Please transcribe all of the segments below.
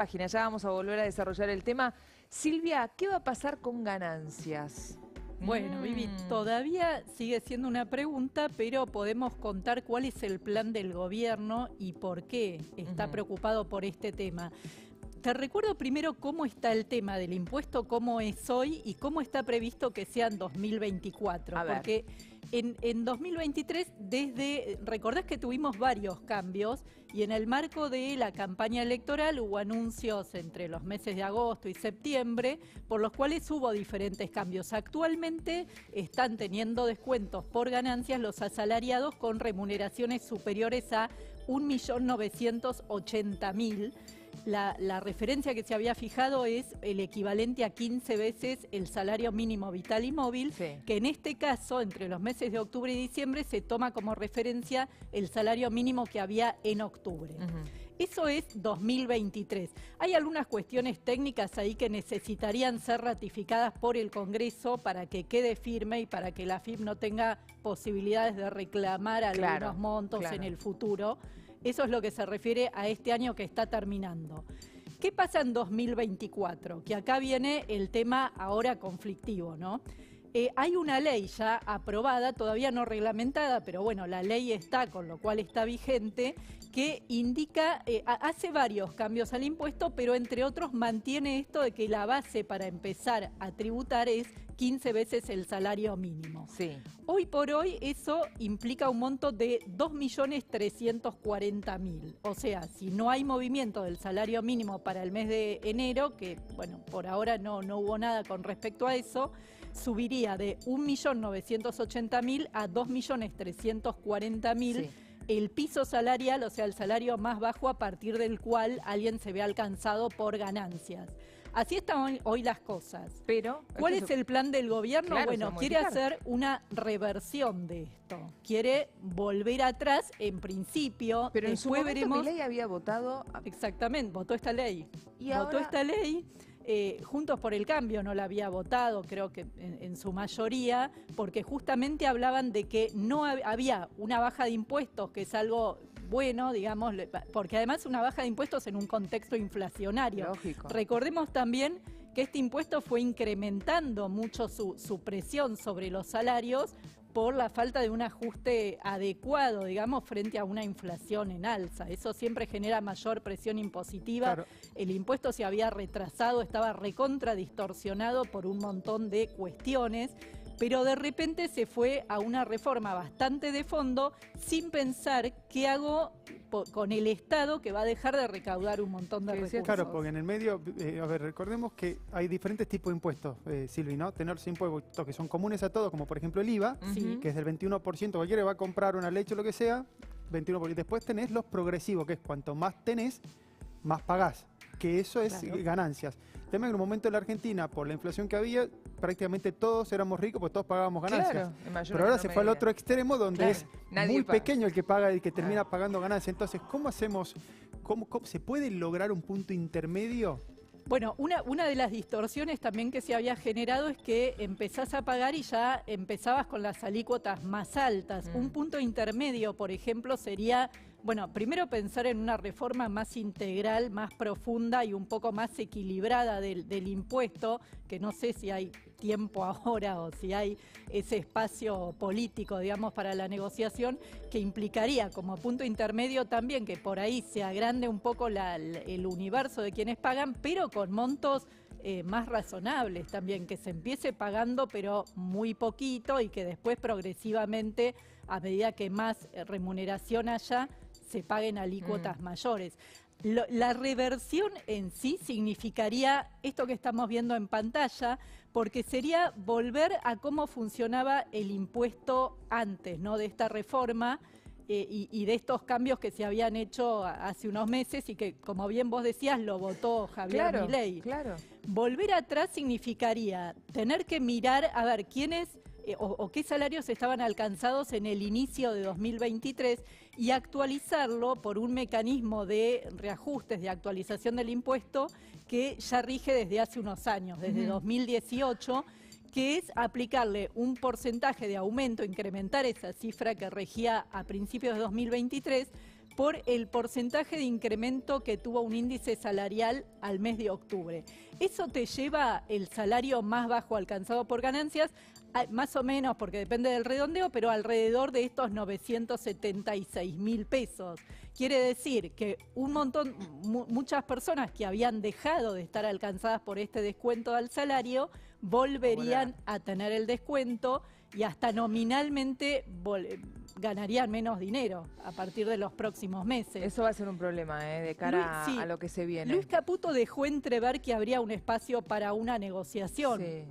página. Ya vamos a volver a desarrollar el tema. Silvia, ¿qué va a pasar con ganancias? Bueno, Vivi, todavía sigue siendo una pregunta, pero podemos contar cuál es el plan del gobierno y por qué está preocupado por este tema. Te recuerdo primero cómo está el tema del impuesto, cómo es hoy y cómo está previsto que sea en 2024. Porque en 2023, recordás que tuvimos varios cambios y en el marco de la campaña electoral hubo anuncios entre los meses de agosto y septiembre, por los cuales hubo diferentes cambios. Actualmente están teniendo descuentos por ganancias los asalariados con remuneraciones superiores a 1.980.000. La referencia que se había fijado es el equivalente a 15 veces el salario mínimo vital y móvil, que en este caso, entre los meses de octubre y diciembre, se toma como referencia el salario mínimo que había en octubre. Eso es 2023. Hay algunas cuestiones técnicas ahí que necesitarían ser ratificadas por el Congreso para que quede firme y para que la AFIP no tenga posibilidades de reclamar algunos montos en el futuro. Eso es lo que se refiere a este año que está terminando. ¿Qué pasa en 2024? Que acá viene el tema ahora conflictivo, ¿no? Hay una ley ya aprobada, todavía no reglamentada, pero bueno, la ley está, con lo cual está vigente, que indica, hace varios cambios al impuesto, pero entre otros mantiene esto de que la base para empezar a tributar es 15 veces el salario mínimo. Hoy por hoy eso implica un monto de 2.340.000. O sea, si no hay movimiento del salario mínimo para el mes de enero, que bueno, por ahora no hubo nada con respecto a eso, subiría de 1.980.000 a 2.340.000 el piso salarial, o sea, el salario más bajo a partir del cual alguien se ve alcanzado por ganancias. Así están hoy las cosas. Pero, ¿cuál es el plan del gobierno? Bueno, quiere hacer una reversión de esto. Quiere volver atrás, en principio. Pero en su momento Milei había votado... Exactamente, votó esta ley. Votó esta ley. Juntos por el Cambio no la había votado, creo que en su mayoría, porque justamente hablaban de que no había una baja de impuestos, que es algo bueno, digamos, porque además una baja de impuestos en un contexto inflacionario. Lógico. Recordemos también que este impuesto fue incrementando mucho su presión sobre los salarios por la falta de un ajuste adecuado, digamos, frente a una inflación en alza. Eso siempre genera mayor presión impositiva. Claro. El impuesto se había retrasado, estaba recontra distorsionado por un montón de cuestiones, pero de repente se fue a una reforma bastante de fondo sin pensar qué hago con el Estado, que va a dejar de recaudar un montón de recursos. Claro, porque en el medio, a ver, recordemos que hay diferentes tipos de impuestos, Silvi, ¿no? Tener los impuestos que son comunes a todos, como por ejemplo el IVA, que es del 21%, cualquiera va a comprar una leche o lo que sea, 21%. Después tenés los progresivos, que es cuanto más tenés, más pagás, que eso es ganancias. El tema es que en un momento en la Argentina, por la inflación que había, prácticamente todos éramos ricos, pues todos pagábamos ganancias. Pero ahora se fue al otro extremo, donde es muy pequeño el que paga y que termina pagando ganancias. Entonces, ¿cómo hacemos? ¿Cómo se puede lograr un punto intermedio? Bueno, una de las distorsiones también que se había generado es que empezás a pagar y ya empezabas con las alícuotas más altas. Un punto intermedio, por ejemplo, sería... Bueno, primero pensar en una reforma más integral, más profunda y un poco más equilibrada del impuesto, que no sé si hay tiempo ahora o si hay ese espacio político, digamos, para la negociación, que implicaría como punto intermedio también que por ahí se agrande un poco el universo de quienes pagan, pero con montos más razonables también, que se empiece pagando pero muy poquito y que después progresivamente, a medida que más remuneración haya, se paguen alícuotas mayores. La reversión en sí significaría esto que estamos viendo en pantalla, porque sería volver a cómo funcionaba el impuesto antes, ¿no?, de esta reforma y de estos cambios que se habían hecho hace unos meses y que, como bien vos decías, lo votó Javier Milei. Volver atrás significaría tener que mirar a ver quiénes... o qué salarios estaban alcanzados en el inicio de 2023 y actualizarlo por un mecanismo de reajustes, de actualización del impuesto que ya rige desde hace unos años, desde 2018, que es aplicarle un porcentaje de aumento, incrementar esa cifra que regía a principios de 2023, por el porcentaje de incremento que tuvo un índice salarial al mes de octubre. Eso te lleva el salario más bajo alcanzado por ganancias, más o menos, porque depende del redondeo, pero alrededor de estos 976.000 pesos. Quiere decir que muchas personas que habían dejado de estar alcanzadas por este descuento al salario, volverían a tener el descuento y hasta nominalmente ganarían menos dinero a partir de los próximos meses. Eso va a ser un problema, de cara a lo que se viene. Luis Caputo dejó entrever que habría un espacio para una negociación. Sí.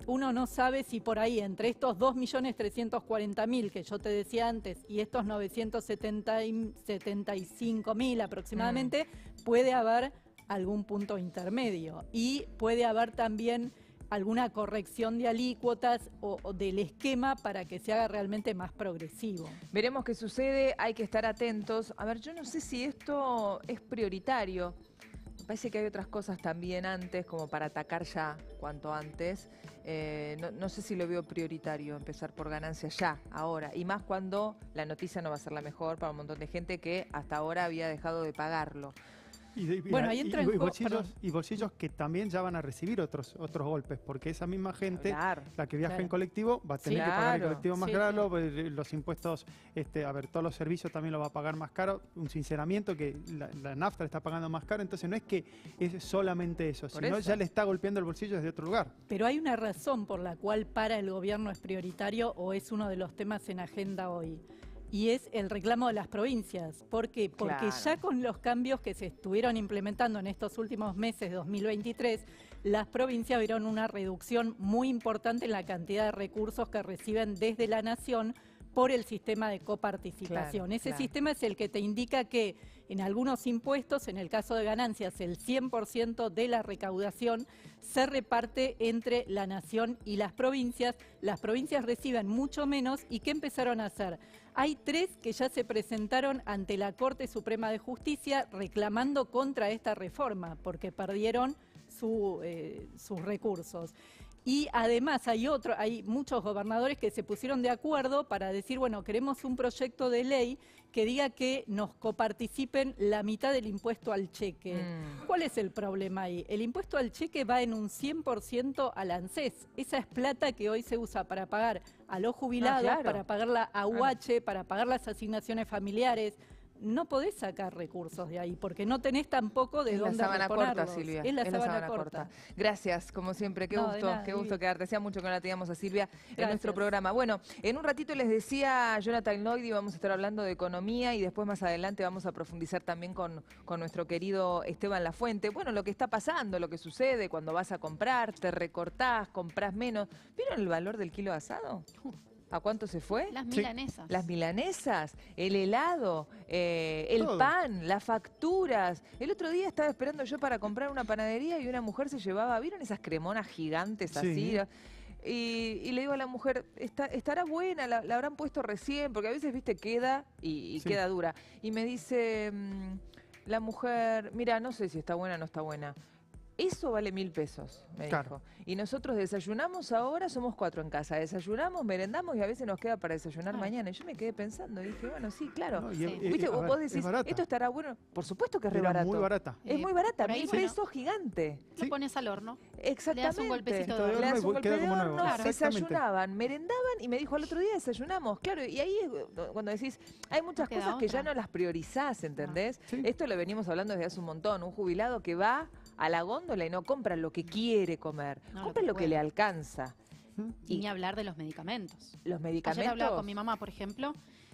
Uno no sabe si por ahí, entre estos 2.340.000 que yo te decía antes y estos 975.000 aproximadamente, puede haber algún punto intermedio. Y puede haber también alguna corrección de alícuotas o del esquema para que se haga realmente más progresivo. Veremos qué sucede, hay que estar atentos. A ver, yo no sé si esto es prioritario. Me parece que hay otras cosas también antes, como para atacar ya cuanto antes. No sé si lo veo prioritario empezar por ganancias ya, ahora. Y más cuando la noticia no va a ser la mejor para un montón de gente que hasta ahora había dejado de pagarlo. Bueno, ahí entra y bolsillos que también ya van a recibir otros golpes, porque esa misma gente, la que viaja en colectivo, va a tener que pagar el colectivo más caro, los impuestos, todos los servicios también lo va a pagar más caro, un sinceramiento que la nafta le está pagando más caro, entonces no es que es solamente eso, sino ya le está golpeando el bolsillo desde otro lugar. Pero hay una razón por la cual para el gobierno es prioritario o es uno de los temas en agenda hoy. Y es el reclamo de las provincias. ¿Por qué? Porque ya con los cambios que se estuvieron implementando en estos últimos meses de 2023, las provincias vieron una reducción muy importante en la cantidad de recursos que reciben desde la nación por el sistema de coparticipación. Ese sistema es el que te indica que en algunos impuestos, en el caso de ganancias, el 100% de la recaudación se reparte entre la nación y las provincias. Las provincias reciben mucho menos. ¿Y qué empezaron a hacer? Hay 3 que ya se presentaron ante la Corte Suprema de Justicia reclamando contra esta reforma, porque perdieron sus recursos. Y además hay muchos gobernadores que se pusieron de acuerdo para decir, bueno, queremos un proyecto de ley que diga que nos coparticipen la mitad del impuesto al cheque. ¿Cuál es el problema ahí? El impuesto al cheque va en un 100% al ANSES. Esa es plata que hoy se usa para pagar a los jubilados, para pagar la AUH, para pagar las asignaciones familiares. No podés sacar recursos de ahí, porque no tenés tampoco de dónde reponerlos. Es la sábana corta, Silvia. Es la sábana corta. Gracias, como siempre. Qué gusto quedarte. Hacía mucho que no la teníamos a Silvia en nuestro programa. Bueno, en un ratito les decía Jonathan Noidi, vamos a estar hablando de economía y después más adelante vamos a profundizar también con nuestro querido Esteban Lafuente. Bueno, lo que está pasando, lo que sucede cuando vas a comprar, te recortás, comprás menos. ¿Vieron el valor del kilo de asado? ¿A cuánto se fue? Las milanesas. Las milanesas, el helado, el pan, las facturas. El otro día estaba esperando yo para comprar una panadería y una mujer se llevaba, ¿vieron esas cremonas gigantes así? Y le digo a la mujer, estará buena, la habrán puesto recién, porque a veces, viste, queda y queda dura. Y me dice la mujer, mira, no sé si está buena o no está buena. Eso vale 1.000 pesos, me dijo. Y nosotros desayunamos ahora, somos 4 en casa. Desayunamos, merendamos y a veces nos queda para desayunar mañana. Y yo me quedé pensando y dije, bueno, sí, claro. No, ¿viste? Vos decís, esto estará bueno. Por supuesto que es re barato. Muy barata. Es muy barata, 1.000 pesos gigante. Lo pones al horno. Exactamente. Le das un golpecito de horno. Le das un golpe de horno, Claro. desayunaban, merendaban y me dijo al otro día desayunamos. Claro, y ahí es cuando decís, hay muchas cosas que ya no las priorizás, ¿entendés? Esto lo venimos hablando desde hace un montón. Un jubilado que va a la góndola y no compra lo que quiere comer, compra lo que le alcanza. Y ni hablar de los medicamentos. Los medicamentos. Ayer hablaba con mi mamá, por ejemplo,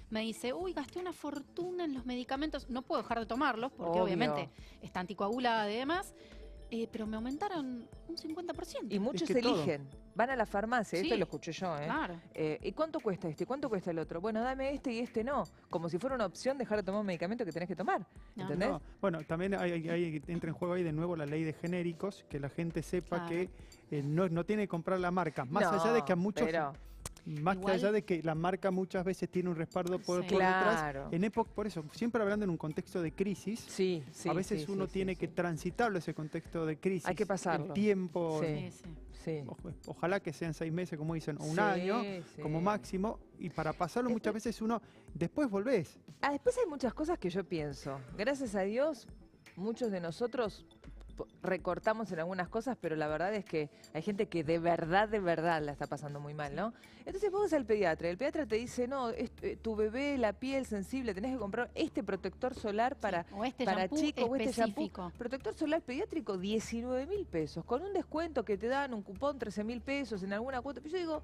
me dice, uy, gasté una fortuna en los medicamentos, no puedo dejar de tomarlos, porque obviamente está anticoagulada y demás, pero me aumentaron un 50%. Y muchos eligen, van a la farmacia, esto lo escuché yo, Claro. ¿Y cuánto cuesta este? ¿Cuánto cuesta el otro? Bueno, dame este y este no. Como si fuera una opción dejar de tomar un medicamento que tenés que tomar, ¿entendés? No. Bueno, también entra en juego ahí de nuevo la ley de genéricos, que la gente sepa que no tiene que comprar la marca, más allá de que a muchos... Más que allá de que la marca muchas veces tiene un respaldo por Claro. detrás. En época, por eso, siempre hablando en un contexto de crisis, a veces uno tiene que transitarlo ese contexto de crisis. Hay que pasarlo. El tiempo. Sí. Ojalá que sean 6 meses, como dicen, o un año, como máximo. Y para pasarlo muchas veces uno, después volvés. Después hay muchas cosas que yo pienso. Gracias a Dios, muchos de nosotros recortamos en algunas cosas, pero la verdad es que hay gente que de verdad la está pasando muy mal, ¿no? Entonces vos vas al pediatra, el pediatra te dice, no, tu bebé, la piel sensible, tenés que comprar este protector solar para chicos, o este shampoo. Protector solar pediátrico, 19.000 pesos, con un descuento que te dan, un cupón, 13.000 pesos en alguna cuota. Pero yo digo,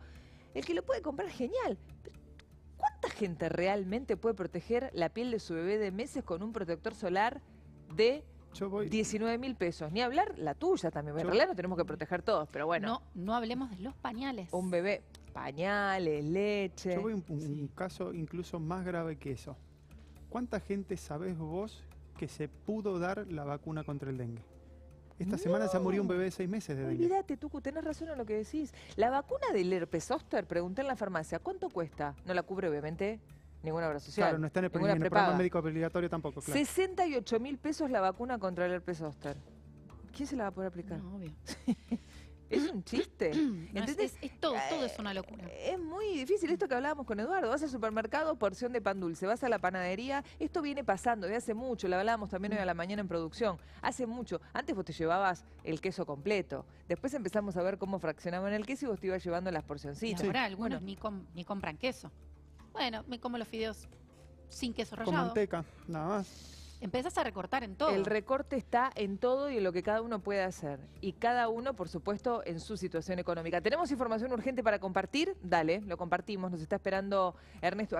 el que lo puede comprar, genial. ¿Cuánta gente realmente puede proteger la piel de su bebé de meses con un protector solar de 19.000 pesos? Ni hablar la tuya también. En realidad no tenemos que proteger todos, pero bueno. No hablemos de los pañales. Un bebé, pañales, leche. Yo voy a un caso incluso más grave que eso. ¿Cuánta gente sabés vos que se pudo dar la vacuna contra el dengue? Esta semana se murió un bebé de 6 meses de dengue. Olvídate, Tucu, tenés razón en lo que decís. La vacuna del herpes zóster, pregunté en la farmacia, ¿cuánto cuesta? No la cubre, obviamente, ninguna obra social. Claro, no está en el programa médico obligatorio tampoco, claro. 68.000 pesos la vacuna contra el herpes zóster. ¿Quién se la va a poder aplicar? No, obvio. Es un chiste. Entonces, todo es una locura. Es muy difícil esto que hablábamos con Eduardo. Vas al supermercado, porción de pan dulce. Vas a la panadería. Esto viene pasando de hace mucho. Lo hablábamos también hoy a la mañana en producción. Hace mucho. Antes vos te llevabas el queso completo. Después empezamos a ver cómo fraccionaban el queso y vos te ibas llevando las porcioncitas. Y ahora algunos ni compran queso. Bueno, me como los fideos sin queso rallado. Con manteca, nada más. Empezás a recortar en todo. El recorte está en todo y en lo que cada uno puede hacer. Y cada uno, por supuesto, en su situación económica. ¿Tenemos información urgente para compartir? Dale, lo compartimos. Nos está esperando Ernesto.